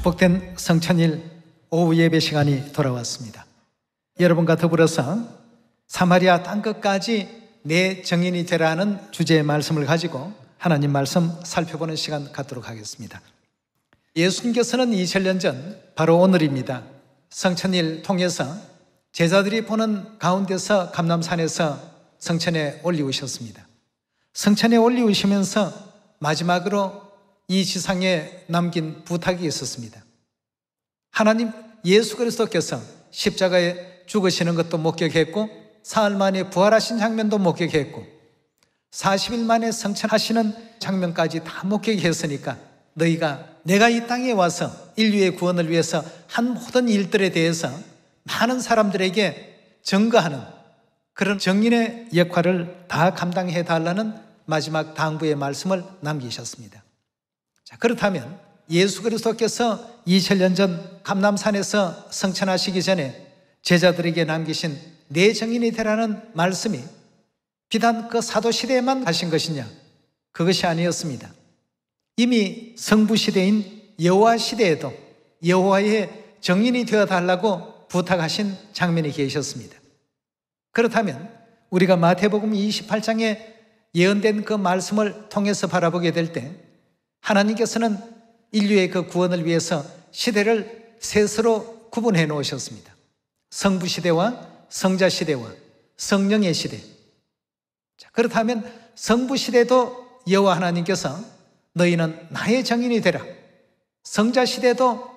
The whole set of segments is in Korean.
축복된 성천일 오후 예배 시간이 돌아왔습니다. 여러분과 더불어서 사마리아 땅끝까지 내 정인이 되라는 주제의 말씀을 가지고 하나님 말씀 살펴보는 시간 갖도록 하겠습니다. 예수님께서는 2000년 전 바로 오늘입니다. 성천일 통해서 제자들이 보는 가운데서 감람산에서 성천에 올리우셨습니다. 성천에 올리우시면서 마지막으로 이 지상에 남긴 부탁이 있었습니다. 하나님 예수 그리스도께서 십자가에 죽으시는 것도 목격했고 사흘 만에 부활하신 장면도 목격했고 40일 만에 성천하시는 장면까지 다 목격했으니까 너희가 내가 이 땅에 와서 인류의 구원을 위해서 한 모든 일들에 대해서 많은 사람들에게 증거하는 그런 정인의 역할을 다 감당해 달라는 마지막 당부의 말씀을 남기셨습니다. 자, 그렇다면 예수 그리스도께서 2000년 전 감람산에서 성천하시기 전에 제자들에게 남기신 내 정인이 되라는 말씀이 비단 그 사도시대에만 하신 것이냐? 그것이 아니었습니다. 이미 성부시대인 여호와 시대에도 여호와의 정인이 되어달라고 부탁하신 장면이 계셨습니다. 그렇다면 우리가 마태복음 28장에 예언된 그 말씀을 통해서 바라보게 될 때 하나님께서는 인류의 그 구원을 위해서 시대를 셋으로 구분해 놓으셨습니다. 성부시대와 성자시대와 성령의 시대. 자, 그렇다면 성부시대도 여호와 하나님께서 너희는 나의 정인이 되라. 성자시대도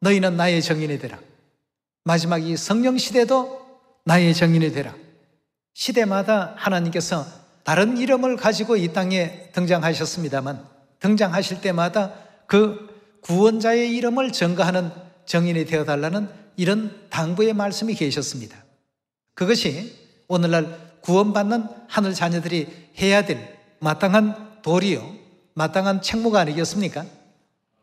너희는 나의 정인이 되라. 마지막 이 성령시대도 나의 정인이 되라. 시대마다 하나님께서 다른 이름을 가지고 이 땅에 등장하셨습니다만 등장하실 때마다 그 구원자의 이름을 증거하는 정인이 되어달라는 이런 당부의 말씀이 계셨습니다. 그것이 오늘날 구원받는 하늘 자녀들이 해야 될 마땅한 도리요, 마땅한 책무가 아니겠습니까?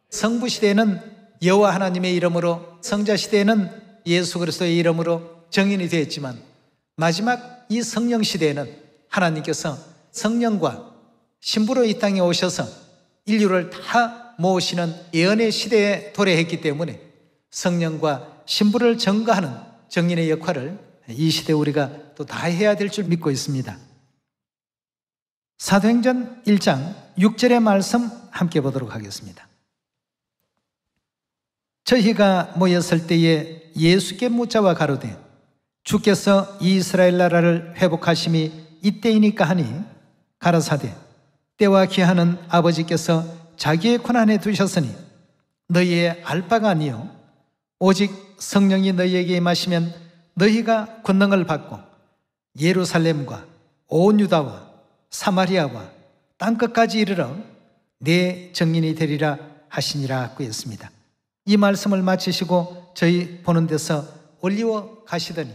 성부시대에는 여호와 하나님의 이름으로, 성자시대에는 예수 그리스도의 이름으로 정인이 되었지만 마지막 이 성령시대에는 하나님께서 성령과 신부로 이 땅에 오셔서 인류를 다 모으시는 예언의 시대에 도래했기 때문에 성령과 신부를 증거하는 정인의 역할을 이 시대에 우리가 또 다 해야 될 줄 믿고 있습니다. 사도행전 1장 6절의 말씀 함께 보도록 하겠습니다. 저희가 모였을 때에 예수께 묻자와 가로되 주께서 이스라엘 나라를 회복하심이 이때이니까 하니 가라사대 때와 기한은 아버지께서 자기의 권한에 두셨으니 너희의 알 바가 아니요 오직 성령이 너희에게 임하시면 너희가 권능을 받고 예루살렘과 온 유다와 사마리아와 땅끝까지 이르러 내 정인이 되리라 하시니라 하였습니다. 이 말씀을 마치시고 저희 보는 데서 올리워 가시더니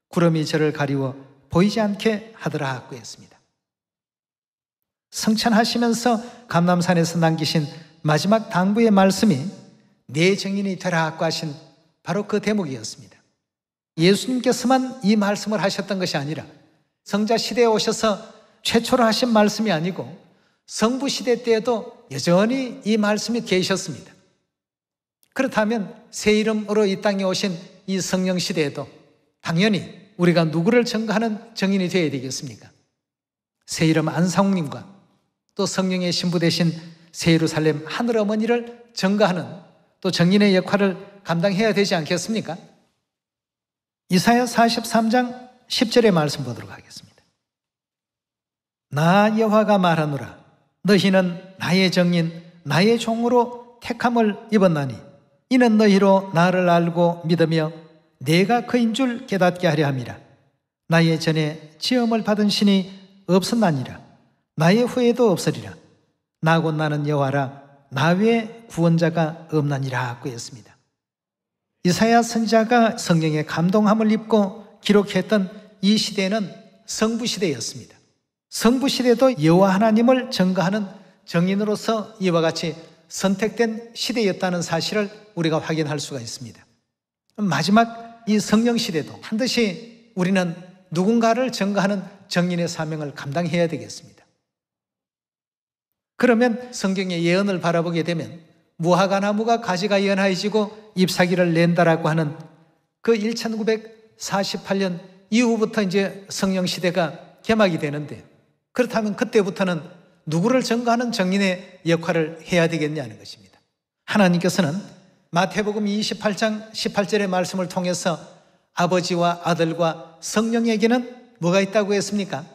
구름이 저를 가리워 보이지 않게 하더라 하였습니다. 성천하시면서 감람산에서 남기신 마지막 당부의 말씀이 내 정인이 되라 하신 바로 그 대목이었습니다. 예수님께서만 이 말씀을 하셨던 것이 아니라 성자시대에 오셔서 최초로 하신 말씀이 아니고 성부시대 때에도 여전히 이 말씀이 계셨습니다. 그렇다면 새 이름으로 이 땅에 오신 이 성령시대에도 당연히 우리가 누구를 증거하는 정인이 되어야 되겠습니까? 새 이름 안상욱님과 또 성령의 신부 되신 새 예루살렘 하늘어머니를 증거하는 또 정인의 역할을 감당해야 되지 않겠습니까? 이사야 43장 10절의 말씀 보도록 하겠습니다. 나 여호와가 말하노라 너희는 나의 정인 나의 종으로 택함을 입었나니 이는 너희로 나를 알고 믿으며 내가 그인 줄 깨닫게 하려 함이라. 나의 전에 지음을 받은 신이 없었나니라. 나의 후에도 없으리라. 나 곧 나는 여호와라. 나 외에 구원자가 없나니라 하고 했습니다. 이사야 선지자가 성령의 감동함을 입고 기록했던 이 시대는 성부시대였습니다. 성부시대도 여호와 하나님을 증거하는 정인으로서 이와 같이 선택된 시대였다는 사실을 우리가 확인할 수가 있습니다. 마지막 이 성령시대도 반드시 우리는 누군가를 증거하는 정인의 사명을 감당해야 되겠습니다. 그러면 성경의 예언을 바라보게 되면 무화과 나무가 가지가 연하해지고 잎사귀를 낸다라고 하는 그 1948년 이후부터 이제 성령 시대가 개막이 되는데, 그렇다면 그때부터는 누구를 증거하는 증인의 역할을 해야 되겠냐는 것입니다. 하나님께서는 마태복음 28장 18절의 말씀을 통해서 아버지와 아들과 성령에게는 뭐가 있다고 했습니까?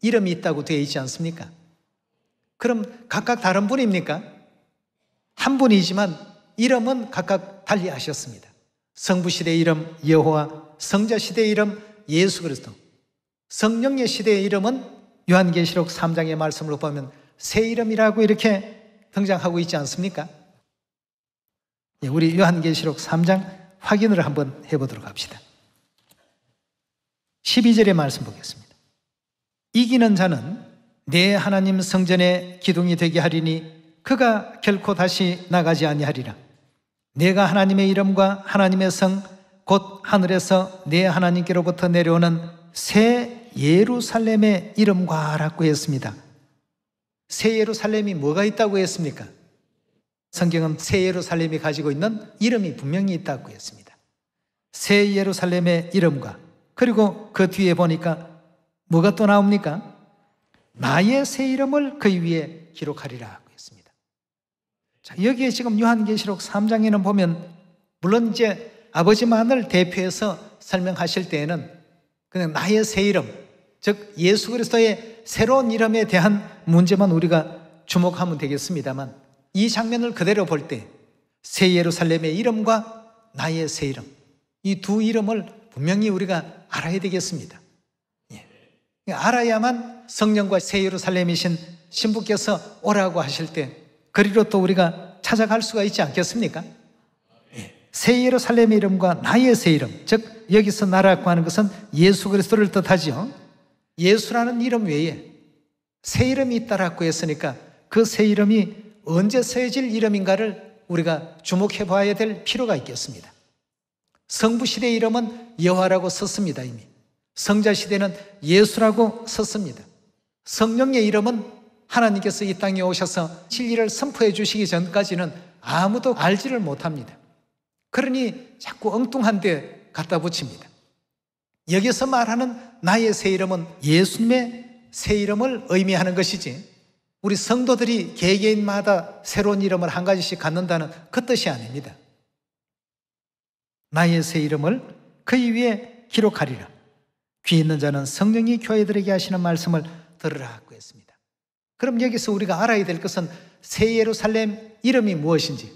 이름이 있다고 되어 있지 않습니까? 그럼 각각 다른 분입니까? 한 분이지만 이름은 각각 달리 하셨습니다. 성부 시대의 이름 여호와, 성자 시대의 이름 예수 그리스도, 성령의 시대의 이름은 요한계시록 3장의 말씀으로 보면 새 이름이라고 이렇게 등장하고 있지 않습니까? 우리 요한계시록 3장 확인을 한번 해보도록 합시다. 12절의 말씀 보겠습니다. 이기는 자는 내 하나님 성전의 기둥이 되게 하리니 그가 결코 다시 나가지 아니하리라. 내가 하나님의 이름과 하나님의 성 곧 하늘에서 내 하나님께로부터 내려오는 새 예루살렘의 이름과 라고 했습니다. 새 예루살렘이 뭐가 있다고 했습니까? 성경은 새 예루살렘이 가지고 있는 이름이 분명히 있다고 했습니다. 새 예루살렘의 이름과, 그리고 그 뒤에 보니까 뭐가 또 나옵니까? 나의 새 이름을 그 위에 기록하리라 고 했습니다. 자, 여기에 지금 요한계시록 3장에는 보면 물론 이제 아버지만을 대표해서 설명하실 때에는 그냥 나의 새 이름, 즉 예수 그리스도의 새로운 이름에 대한 문제만 우리가 주목하면 되겠습니다만, 이 장면을 그대로 볼 때 새 예루살렘의 이름과 나의 새 이름, 이 두 이름을 분명히 우리가 알아야 되겠습니다. 예. 알아야만 성령과 새 예루살렘이신 신부께서 오라고 하실 때 그리로 또 우리가 찾아갈 수가 있지 않겠습니까? 새 예루살렘의 이름과 나의 새 이름, 즉 여기서 나라고 하는 것은 예수 그리스도를 뜻하지요. 예수라는 이름 외에 새 이름이 있다라고 했으니까 그 새 이름이 언제 쓰여질 이름인가를 우리가 주목해 봐야 될 필요가 있겠습니다. 성부 시대의 이름은 여호와라고 썼습니다. 이미 성자 시대는 예수라고 썼습니다. 성령의 이름은 하나님께서 이 땅에 오셔서 진리를 선포해 주시기 전까지는 아무도 알지를 못합니다. 그러니 자꾸 엉뚱한 데 갖다 붙입니다. 여기서 말하는 나의 새 이름은 예수님의 새 이름을 의미하는 것이지, 우리 성도들이 개개인마다 새로운 이름을 한 가지씩 갖는다는 그 뜻이 아닙니다. 나의 새 이름을 그 위에 기록하리라. 귀 있는 자는 성령이 교회들에게 하시는 말씀을 들으라고 했습니다. 그럼 여기서 우리가 알아야 될 것은 새 예루살렘 이름이 무엇인지,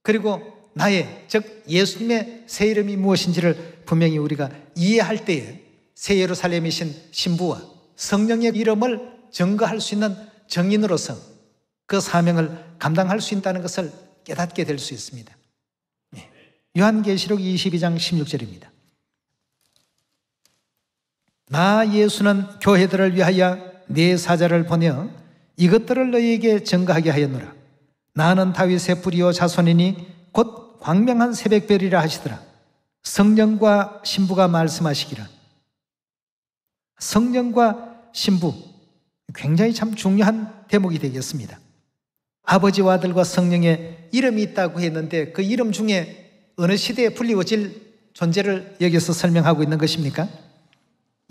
그리고 나의, 즉 예수님의 새 이름이 무엇인지를 분명히 우리가 이해할 때에 새 예루살렘이신 신부와 성령의 이름을 증거할 수 있는 증인으로서 그 사명을 감당할 수 있다는 것을 깨닫게 될 수 있습니다. 요한계시록 22장 16절입니다. 나 예수는 교회들을 위하여 네 사자를 보내어 이것들을 너희에게 증거하게 하였노라. 나는 다윗의 뿌리요 자손이니 곧 광명한 새벽별이라 하시더라. 성령과 신부가 말씀하시기를. 성령과 신부, 굉장히 참 중요한 대목이 되겠습니다. 아버지와 아들과 성령의 이름이 있다고 했는데 그 이름 중에 어느 시대에 불리워질 존재를 여기서 설명하고 있는 것입니까?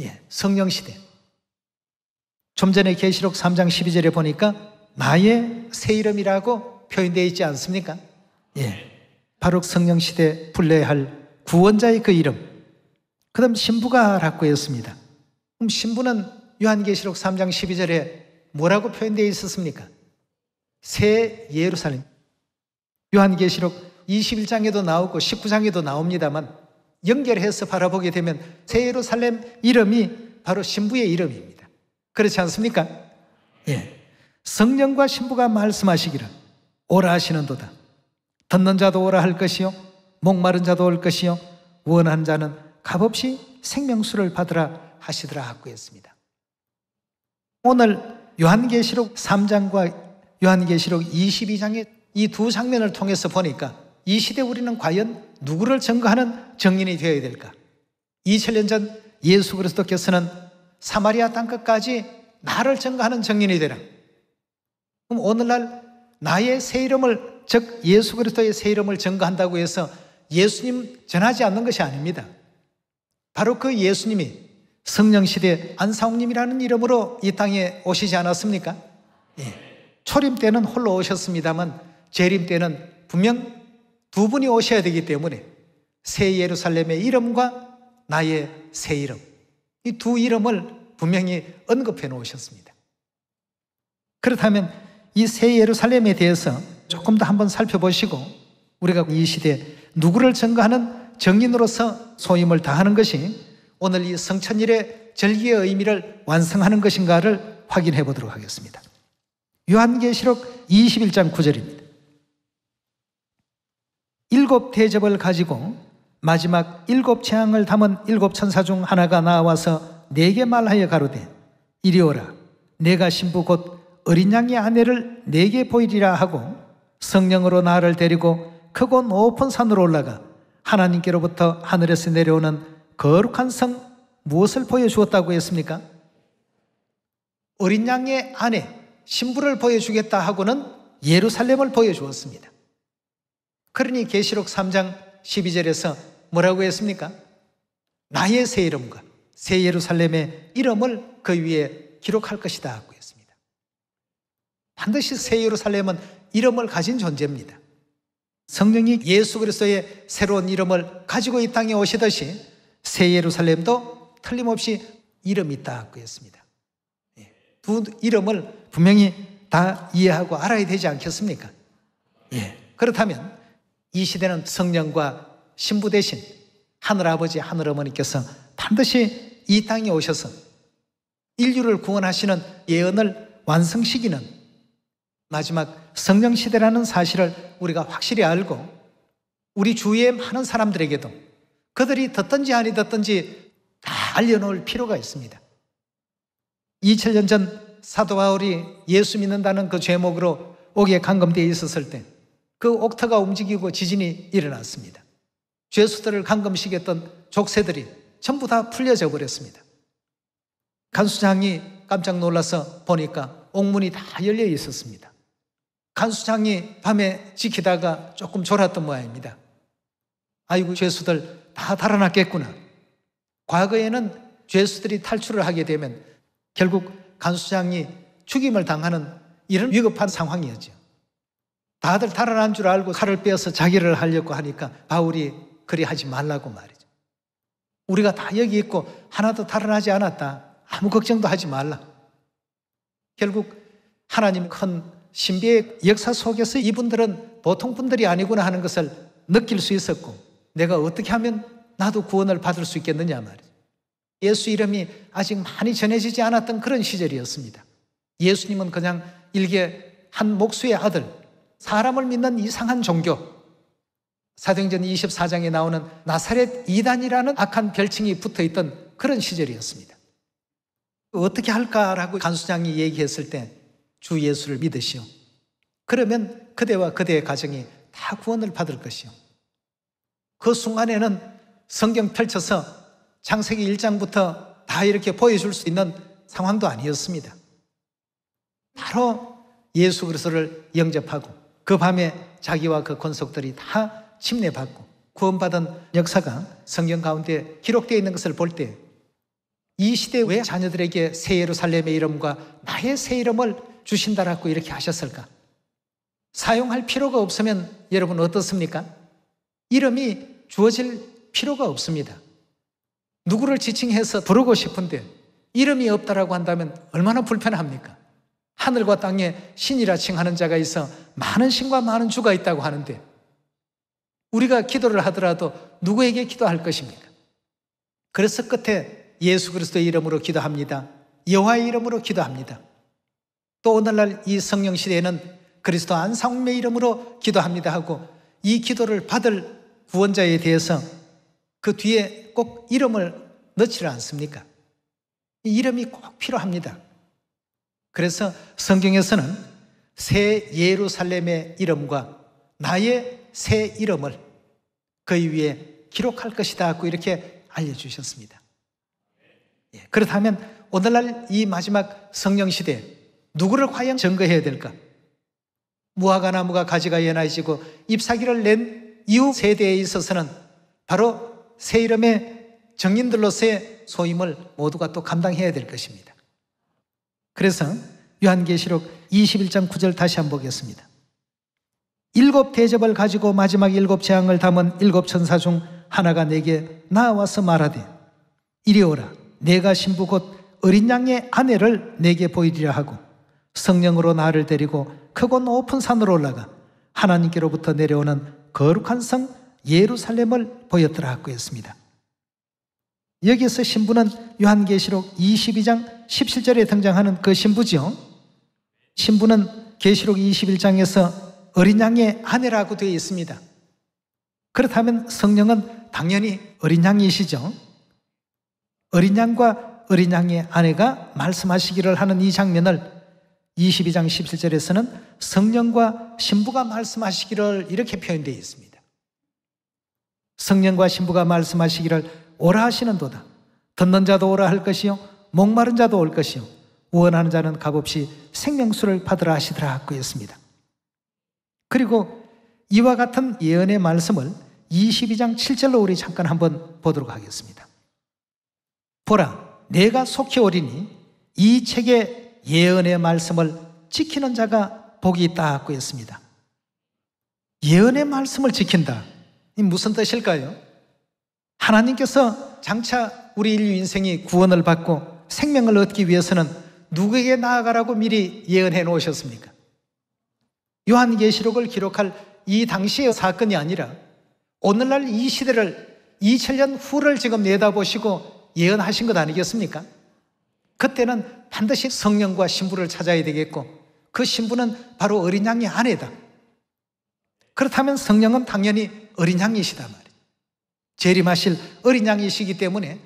예, 성령 시대. 좀 전에 계시록 3장 12절에 보니까 나의 새 이름이라고 표현되어 있지 않습니까? 예, 바로 성령 시대 불러야 할 구원자의 그 이름. 그 다음 신부가 라고 했습니다. 그럼 신부는 요한계시록 3장 12절에 뭐라고 표현되어 있었습니까? 새 예루살렘. 요한계시록 21장에도 나오고 19장에도 나옵니다만 연결해서 바라보게 되면 새 예루살렘 이름이 바로 신부의 이름입니다. 그렇지 않습니까? 예. 성령과 신부가 말씀하시기를 오라 하시는도다. 듣는 자도 오라 할 것이요 목마른 자도 올 것이요 원하는 자는 값없이 생명수를 받으라 하시더라 하고 했습니다. 오늘 요한계시록 3장과 요한계시록 22장의 이 두 장면을 통해서 보니까 이 시대 우리는 과연 누구를 증거하는 증인이 되어야 될까? 2000년 전 예수 그리스도께서는 사마리아 땅끝까지 나를 증거하는 증인이 되라. 그럼 오늘날 나의 새 이름을 즉 예수 그리스도의 새 이름을 증거한다고 해서 예수님 전하지 않는 것이 아닙니다. 바로 그 예수님이 성령시대 안상홍님이라는 이름으로 이 땅에 오시지 않았습니까? 예. 초림 때는 홀로 오셨습니다만 재림 때는 분명 두 분이 오셔야 되기 때문에 새 예루살렘의 이름과 나의 새 이름, 이 두 이름을 분명히 언급해 놓으셨습니다. 그렇다면 이 새 예루살렘에 대해서 조금 더 한번 살펴보시고 우리가 이 시대 누구를 증거하는 정인으로서 소임을 다하는 것이 오늘 이 성천일의 절기의 의미를 완성하는 것인가를 확인해 보도록 하겠습니다. 요한계시록 21장 9절입니다. 7 대접을 가지고 마지막 7 재앙을 담은 7 천사 중 하나가 나와서 내게 말하여 가로되 이리 오라. 내가 신부 곧 어린 양의 아내를 내게 보이리라 하고 성령으로 나를 데리고 크고 높은 산으로 올라가 하나님께로부터 하늘에서 내려오는 거룩한 성 무엇을 보여주었다고 했습니까? 어린 양의 아내 신부를 보여주겠다 하고는 예루살렘을 보여주었습니다. 그러니 계시록 3장 12절에서 뭐라고 했습니까? 나의 새 이름과 새 예루살렘의 이름을 그 위에 기록할 것이다 하고 했습니다. 반드시 새 예루살렘은 이름을 가진 존재입니다. 성령이 예수 그리스도의 새로운 이름을 가지고 이 땅에 오시듯이 새 예루살렘도 틀림없이 이름이 있다 하고 했습니다. 두 이름을 분명히 다 이해하고 알아야 되지 않겠습니까? 그렇다면 이 시대는 성령과 신부 대신 하늘아버지 하늘어머니께서 반드시 이 땅에 오셔서 인류를 구원하시는 예언을 완성시키는 마지막 성령 시대라는 사실을 우리가 확실히 알고 우리 주위의 많은 사람들에게도 그들이 듣든지 아니 듣든지 다 알려놓을 필요가 있습니다. 2000년 전 사도 바울이 예수 믿는다는 그 제목으로 옥에 감금되어 있었을 때 그 옥터가 움직이고 지진이 일어났습니다. 죄수들을 감금시켰던 족쇄들이 전부 다 풀려져 버렸습니다. 간수장이 깜짝 놀라서 보니까 옥문이 다 열려 있었습니다. 간수장이 밤에 지키다가 조금 졸았던 모양입니다. 아이고 죄수들 다 달아났겠구나. 과거에는 죄수들이 탈출을 하게 되면 결국 간수장이 죽임을 당하는 이런 위급한 상황이었죠. 다들 달아난 줄 알고 칼을 빼어서 자기를 하려고 하니까 바울이 그리 하지 말라고 말이죠. 우리가 다 여기 있고 하나도 달아나지 않았다. 아무 걱정도 하지 말라. 결국 하나님 큰 신비의 역사 속에서 이분들은 보통 분들이 아니구나 하는 것을 느낄 수 있었고 내가 어떻게 하면 나도 구원을 받을 수 있겠느냐 말이죠. 예수 이름이 아직 많이 전해지지 않았던 그런 시절이었습니다. 예수님은 그냥 일개 한 목수의 아들, 사람을 믿는 이상한 종교, 사도행전 24장에 나오는 나사렛 이단이라는 악한 별칭이 붙어있던 그런 시절이었습니다. 어떻게 할까라고 간수장이 얘기했을 때 주 예수를 믿으시오. 그러면 그대와 그대의 가정이 다 구원을 받을 것이오. 그 순간에는 성경 펼쳐서 창세기 1장부터 다 이렇게 보여줄 수 있는 상황도 아니었습니다. 바로 예수 그리스도를 영접하고 그 밤에 자기와 그 권속들이 다 침례받고 구원받은 역사가 성경 가운데 기록되어 있는 것을 볼 때 이 시대에 왜 자녀들에게 새 예루살렘의 이름과 나의 새 이름을 주신다라고 이렇게 하셨을까? 사용할 필요가 없으면 여러분 어떻습니까? 이름이 주어질 필요가 없습니다. 누구를 지칭해서 부르고 싶은데 이름이 없다라고 한다면 얼마나 불편합니까? 하늘과 땅에 신이라 칭하는 자가 있어 많은 신과 많은 주가 있다고 하는데 우리가 기도를 하더라도 누구에게 기도할 것입니까? 그래서 끝에 예수 그리스도의 이름으로 기도합니다. 여호와의 이름으로 기도합니다. 또 오늘날 이 성령 시대에는 그리스도 안상홍의 이름으로 기도합니다 하고 이 기도를 받을 구원자에 대해서 그 뒤에 꼭 이름을 넣지를 않습니까? 이 이름이 꼭 필요합니다. 그래서 성경에서는 새 예루살렘의 이름과 나의 새 이름을 그 위에 기록할 것이다 하고 이렇게 알려주셨습니다. 그렇다면 오늘날 이 마지막 성령 시대에 누구를 과연 증거해야 될까? 무화과 나무가 가지가 연해지고 잎사귀를 낸 이후 세대에 있어서는 바로 새 이름의 정인들로서의 소임을 모두가 또 감당해야 될 것입니다. 그래서 요한계시록 21장 9절 다시 한번 보겠습니다. 7 대접을 가지고 마지막 7 재앙을 담은 7 천사 중 하나가 내게 나와서 말하되 이리 오라. 내가 신부 곧 어린 양의 아내를 내게 보이리라 하고 성령으로 나를 데리고 크고 높은 산으로 올라가 하나님께로부터 내려오는 거룩한 성 예루살렘을 보였더라 하고 했습니다. 여기서 신부는 요한계시록 22장 17절에 등장하는 그 신부죠. 신부는 계시록 21장에서 어린 양의 아내라고 되어 있습니다. 그렇다면 성령은 당연히 어린 양이시죠. 어린 양과 어린 양의 아내가 말씀하시기를 하는 이 장면을 22장 17절에서는 성령과 신부가 말씀하시기를 이렇게 표현되어 있습니다. 성령과 신부가 말씀하시기를 오라 하시는도다. 듣는 자도 오라 할 것이요 목마른 자도 올 것이요 원하는 자는 값없이 생명수를 받으라 하시더라 하고 했습니다. 그리고 이와 같은 예언의 말씀을 22장 7절로 우리 잠깐 한번 보도록 하겠습니다. 보라, 내가 속히 오리니 이 책의 예언의 말씀을 지키는 자가 복이 있다 하고 했습니다. 예언의 말씀을 지킨다. 이 무슨 뜻일까요? 하나님께서 장차 우리 인류 인생이 구원을 받고 생명을 얻기 위해서는 누구에게 나아가라고 미리 예언해 놓으셨습니까? 요한계시록을 기록할 이 당시의 사건이 아니라 오늘날 이 시대를 2000년 후를 지금 내다보시고 예언하신 것 아니겠습니까? 그때는 반드시 성령과 신부를 찾아야 되겠고 그 신부는 바로 어린 양의 아내다. 그렇다면 성령은 당연히 어린 양이시단 말이에요. 재림하실 어린 양이시기 때문에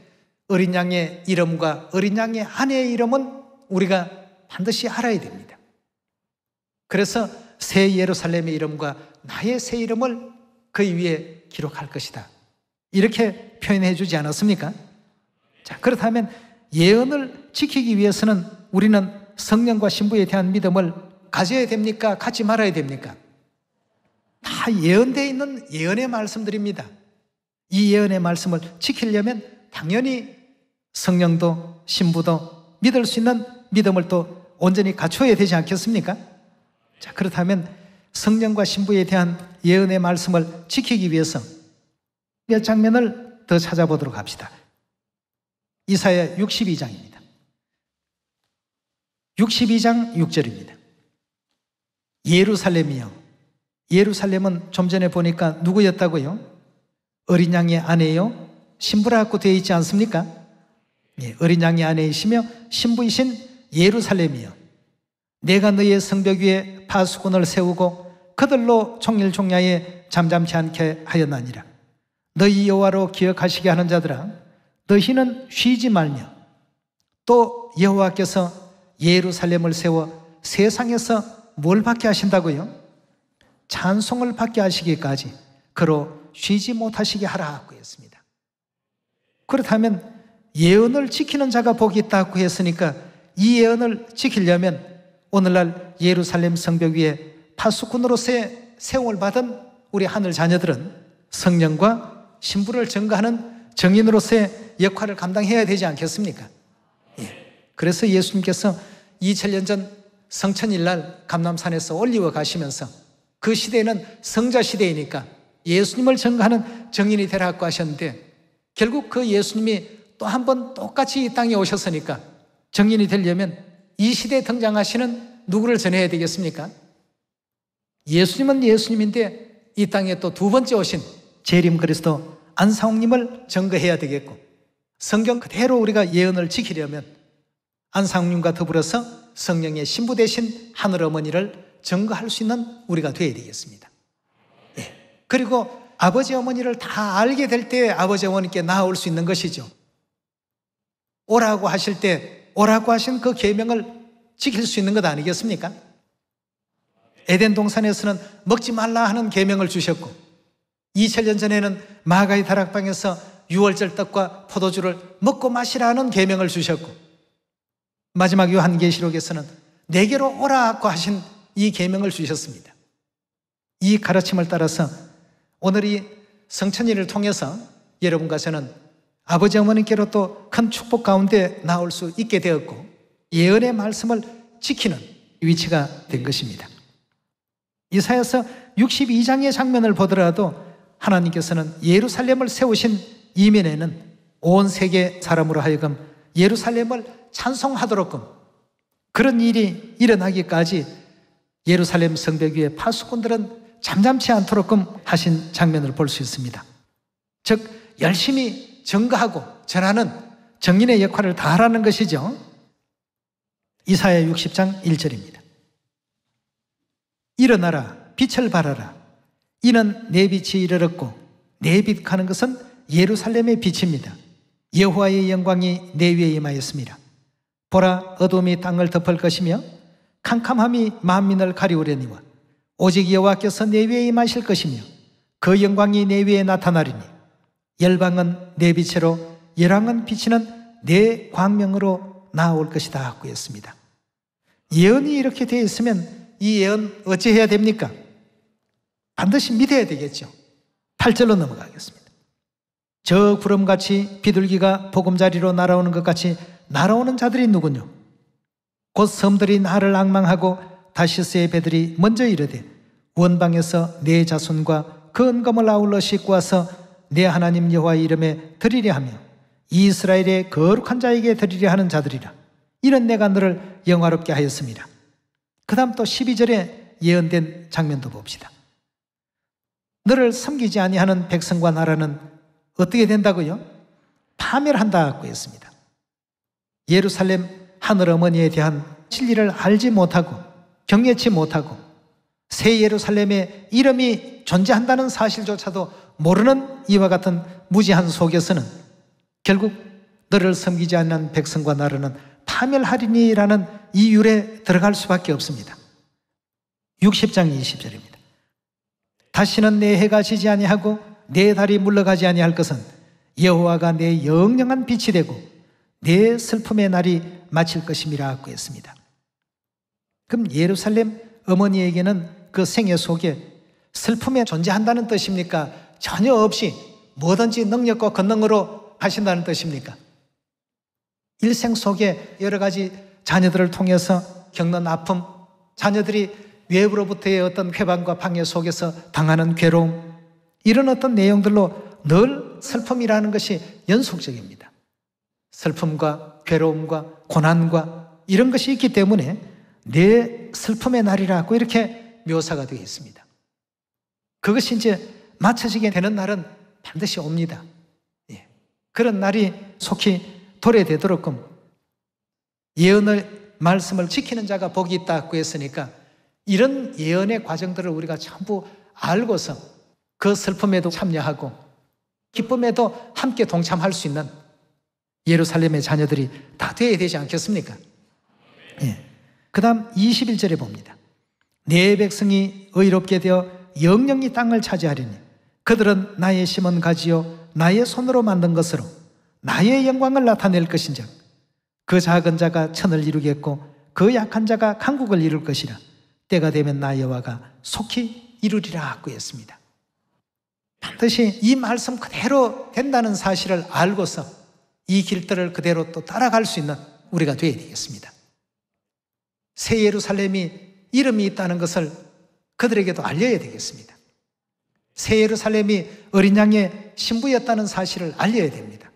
어린 양의 이름과 어린 양의 아내의 이름은 우리가 반드시 알아야 됩니다. 그래서 새 예루살렘의 이름과 나의 새 이름을 그 위에 기록할 것이다. 이렇게 표현해 주지 않았습니까? 자, 그렇다면 예언을 지키기 위해서는 우리는 성령과 신부에 대한 믿음을 가져야 됩니까? 갖지 말아야 됩니까? 다 예언되어 있는 예언의 말씀들입니다. 이 예언의 말씀을 지키려면 당연히 성령도 신부도 믿을 수 있는 믿음을 또 온전히 갖춰야 되지 않겠습니까? 자, 그렇다면 성령과 신부에 대한 예언의 말씀을 지키기 위해서 몇 장면을 더 찾아보도록 합시다. 이사야 62장입니다. 62장 6절입니다. 예루살렘이요. 예루살렘은 좀 전에 보니까 누구였다고요? 어린 양의 아내요. 신부라고 되어 있지 않습니까? 예, 어린 양의 아내이시며 신부이신 예루살렘이요. 내가 너의 성벽 위에 파수꾼을 세우고 그들로 총일총야에 잠잠치 않게 하였나니라. 너희 여호와로 기억하시게 하는 자들아, 너희는 쉬지 말며 또 여호와께서 예루살렘을 세워 세상에서 뭘 받게 하신다고요? 찬송을 받게 하시기까지 그로 쉬지 못하시게 하라 하고 했습니다. 그렇다면 예언을 지키는 자가 복이 있다고 했으니까 이 예언을 지키려면 오늘날 예루살렘 성벽 위에 파수꾼으로서의 세움을 받은 우리 하늘 자녀들은 성령과 신부를 증거하는 정인으로서의 역할을 감당해야 되지 않겠습니까? 예. 그래서 예수님께서 2000년 전 성천일날 감람산에서 올리워 가시면서 그 시대에는 성자 시대이니까 예수님을 증거하는 정인이 되라고 하셨는데 결국 그 예수님이 또 한 번 똑같이 이 땅에 오셨으니까 정인이 되려면 이 시대에 등장하시는 누구를 전해야 되겠습니까? 예수님은 예수님인데 이 땅에 또 두 번째 오신 재림 그리스도 안상홍님을 증거해야 되겠고 성경 그대로 우리가 예언을 지키려면 안상홍님과 더불어서 성령의 신부 되신 하늘어머니를 증거할 수 있는 우리가 되어야 되겠습니다. 예. 그리고 아버지 어머니를 다 알게 될 때 아버지 어머니께 나아올 수 있는 것이죠. 오라고 하실 때 오라고 하신 그 계명을 지킬 수 있는 것 아니겠습니까? 에덴 동산에서는 먹지 말라 하는 계명을 주셨고 2000년 전에는 마가의 다락방에서 유월절 떡과 포도주를 먹고 마시라는 계명을 주셨고 마지막 요한계시록에서는 내게로 오라고 하신 이 계명을 주셨습니다. 이 가르침을 따라서 오늘 이 성천일을 통해서 여러분과 저는 아버지 어머니께로 또 큰 축복 가운데 나올 수 있게 되었고 예언의 말씀을 지키는 위치가 된 것입니다. 이사야서 62장의 장면을 보더라도 하나님께서는 예루살렘을 세우신 이면에는 온 세계 사람으로 하여금 예루살렘을 찬송하도록끔 그런 일이 일어나기까지 예루살렘 성벽 위에 파수꾼들은 잠잠치 않도록끔 하신 장면을 볼 수 있습니다. 즉 열심히 증거하고 전하는 정인의 역할을 다하라는 것이죠. 이사야 60장 1절입니다. 일어나라 빛을 발하라 이는 내 빛이 이르렀고 내 빛 가는 것은 예루살렘의 빛입니다. 여호와의 영광이 내 위에 임하였습니다. 보라 어둠이 땅을 덮을 것이며 캄캄함이 만민을 가리우려니와 오직 여호와께서 내 위에 임하실 것이며 그 영광이 내 위에 나타나리니 열방은 내 빛으로 열왕은 비치는 내 광명으로 나올 것이다 하고 했습니다. 예언이 이렇게 되어 있으면 이 예언 어찌해야 됩니까? 반드시 믿어야 되겠죠. 8절로 넘어가겠습니다. 저 구름같이 비둘기가 보금자리로 날아오는 것 같이 날아오는 자들이 누구뇨? 곧 섬들이 나를 앙망하고 다시스의 배들이 먼저 이르되 원방에서 내 자손과 그 은검을 아울러 싣고 와서 내 하나님 여호와의 이름에 드리려 하며 이스라엘의 거룩한 자에게 드리려 하는 자들이라. 이는 내가 너를 영화롭게 하였습니다. 그 다음 또 12절에 예언된 장면도 봅시다. 너를 섬기지 아니하는 백성과 나라는 어떻게 된다고요? 파멸한다고 했습니다. 예루살렘 하늘 어머니에 대한 진리를 알지 못하고 경외치 못하고 새 예루살렘의 이름이 존재한다는 사실조차도 모르는 이와 같은 무지한 속에서는 결국 너를 섬기지 않는 백성과 나라는 파멸하리니라는 이율에 들어갈 수밖에 없습니다. 60장 20절입니다. 다시는 내 해가 지지 아니하고 내 달이 물러가지 아니할 것은 여호와가 내 영영한 빛이 되고 내 슬픔의 날이 마칠 것임이라 하고 했습니다. 그럼 예루살렘 어머니에게는 그 생애 속에 슬픔에 존재한다는 뜻입니까? 전혀 없이 뭐든지 능력과 권능으로 하신다는 뜻입니까? 일생 속에 여러 가지 자녀들을 통해서 겪는 아픔, 자녀들이 외부로부터의 어떤 회방과 방해 속에서 당하는 괴로움, 이런 어떤 내용들로 늘 슬픔이라는 것이 연속적입니다. 슬픔과 괴로움과 고난과 이런 것이 있기 때문에 내 슬픔의 날이라고 이렇게 묘사가 되어 있습니다. 그것이 이제 맞춰지게 되는 날은 반드시 옵니다. 예. 그런 날이 속히 도래되도록끔 예언의 말씀을 지키는 자가 복이 있다고 했으니까 이런 예언의 과정들을 우리가 전부 알고서 그 슬픔에도 참여하고 기쁨에도 함께 동참할 수 있는 예루살렘의 자녀들이 다 되어야 되지 않겠습니까? 예. 그 다음 21절에 봅니다. 내 백성이 의롭게 되어 영영이 땅을 차지하리니 그들은 나의 심은 가지요 나의 손으로 만든 것으로 나의 영광을 나타낼 것인즉 그 작은 자가 천을 이루겠고 그 약한 자가 강국을 이룰 것이라. 때가 되면 나 여호와가 속히 이루리라 하고 했습니다. 반드시 이 말씀 그대로 된다는 사실을 알고서 이 길들을 그대로 또 따라갈 수 있는 우리가 되어야 되겠습니다. 새 예루살렘이 이름이 있다는 것을 그들에게도 알려야 되겠습니다. 새 예루살렘이 어린 양의 신부였다는 사실을 알려야 됩니다.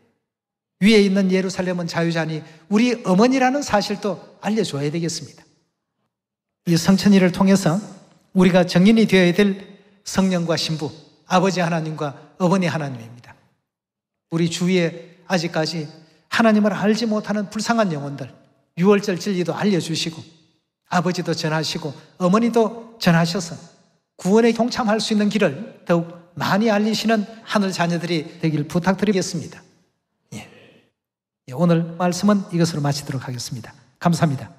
위에 있는 예루살렘은 자유자니 우리 어머니라는 사실도 알려줘야 되겠습니다. 이 성천일을 통해서 우리가 정인이 되어야 될 성령과 신부, 아버지 하나님과 어머니 하나님입니다. 우리 주위에 아직까지 하나님을 알지 못하는 불쌍한 영혼들, 유월절 진리도 알려주시고 아버지도 전하시고 어머니도 전하셔서 구원에 동참할 수 있는 길을 더욱 많이 알리시는 하늘 자녀들이 되길 부탁드리겠습니다. 오늘 말씀은 이것으로 마치도록 하겠습니다. 감사합니다.